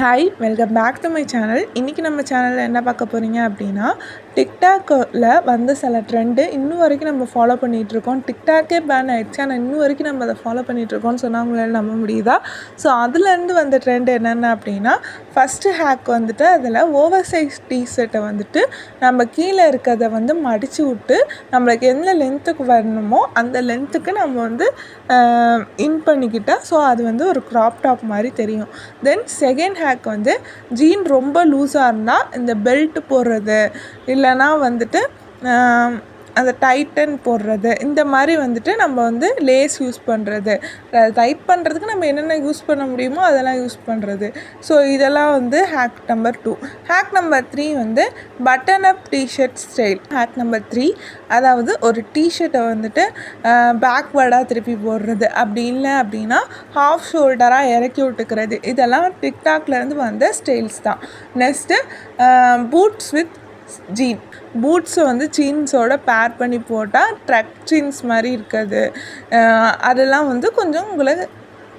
Hi, welcome back to my channel. இன்றைக்கி நம்ம சேனலில் என்ன பார்க்க போகிறீங்க அப்படின்னா, டிக்டாக்கில் வந்து சில ட்ரெண்டு இன்னும் வரைக்கும் நம்ம ஃபாலோ பண்ணிகிட்ருக்கோம். டிக்டாக்கே பேன் ஆகிடுச்சு, ஆனால் இன்னும் வரைக்கும் நம்ம அதை ஃபாலோ பண்ணிகிட்ருக்கோம்னு சொன்னால் உங்களால் நம்ப முடியுதா? ஸோ அதுலேருந்து வந்த ட்ரெண்ட் என்னென்ன அப்படின்னா, ஃபஸ்ட்டு ஹேக் வந்துட்டு அதில் ஓவர் சைஸ் டிஷர்ட்டை வந்துட்டு நம்ம கீழே இருக்கிறத வந்து மடித்து விட்டு நம்மளுக்கு எந்த லென்த்துக்கு வரணுமோ அந்த லென்த்துக்கு நம்ம வந்து இன் பண்ணிக்கிட்டால் ஸோ அது வந்து ஒரு க்ராப் டாப் மாதிரி தெரியும். தென் செகண்ட் ஹேக் வந்து ஜீன் ரொம்ப லூஸாக இருந்தால் இந்த பெல்ட் போடுறது இல்லைனா வந்துட்டு அந்த டைட்டன் போடுறது இந்த மாதிரி வந்துட்டு நம்ம வந்து லேஸ் யூஸ் பண்ணுறது, டைட் பண்ணுறதுக்கு நம்ம என்னென்ன யூஸ் பண்ண முடியுமோ அதெல்லாம் யூஸ் பண்ணுறது. ஸோ இதெல்லாம் வந்து ஹேக் நம்பர் 2. ஹேக் நம்பர் 3 வந்து button up t-shirt style. Hack number 3 அதாவது ஒரு டிஷர்ட்டை வந்துட்டு பேக்வேர்டாக திருப்பி போடுறது, அப்படி இல்லை அப்படின்னா ஹாஃப் ஷோல்டராக இறக்கி விட்டுக்கிறது. இதெல்லாம் டிக்டாக்லேருந்து வந்த ஸ்டைல்ஸ் தான். Next boots with jean. பூட்ஸை வந்து ஜீன்ஸோட பேர் பண்ணி போட்டால் ட்ரக் ஜீன்ஸ் மாதிரி இருக்குது, அதெல்லாம் வந்து கொஞ்சம் உங்களை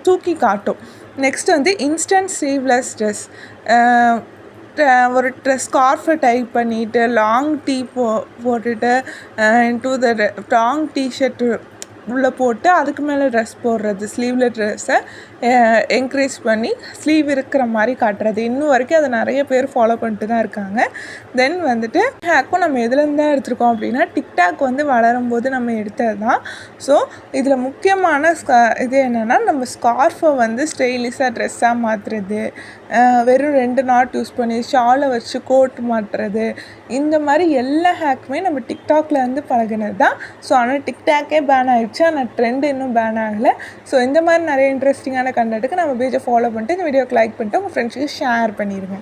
தூக்கி காட்டும். நெக்ஸ்ட் வந்து இன்ஸ்டன்ட் ஸ்லீவ்லெஸ் ட்ரெஸ். ஒரு ஸ்கார்ஃபை டைப் பண்ணிவிட்டு லாங் டீ போட்டுட்டு இன்டூ த லாங் டிஷர்ட்டு உள்ளே போட்டு அதுக்கு மேலே ட்ரெஸ் போடுறது, ஸ்லீவில் ட்ரெஸ்ஸை என்கரேஜ் பண்ணி ஸ்லீவ் இருக்கிற மாதிரி காட்டுறது. இன்னும் வரைக்கும் அதை நிறைய பேர் ஃபாலோ பண்ணிட்டு தான் இருக்காங்க. தென் வந்துட்டு ஹேக்கும் நம்ம எதுலேருந்து தான் எடுத்திருக்கோம் அப்படின்னா, டிக்டாக் வந்து வளரும்போது நம்ம எடுத்தது தான். ஸோ இதில் முக்கியமான இது என்னென்னா, நம்ம ஸ்கார்ஃபை வந்து ஸ்டைலிஷாக ட்ரெஸ்ஸாக மாற்றுறது, வெறும் 2 நாட் யூஸ் பண்ணி ஷாலை வச்சு கோட் மாட்டுறது, இந்த மாதிரி எல்லா ஹேக்குமே நம்ம டிக்டாக்ல இருந்து பழகினது தான். ஸோ ஆனால் டிக்டாக்கே பேன் ஆகிடுச்சு, ஆனால் ட்ரெண்ட் இன்னும் பேன் ஆகலை. ஸோ இந்த மாதிரி நிறைய இன்ட்ரெஸ்டிங்கான கண்டென்ட்டுக்கு நம்ம பேஜை ஃபாலோ பண்ணிட்டு இந்த வீடியோக்கு லைக் பண்ணிட்டு உங்கள் ஃப்ரெண்ட்ஸுக்கு ஷேர் பண்ணிடுங்க.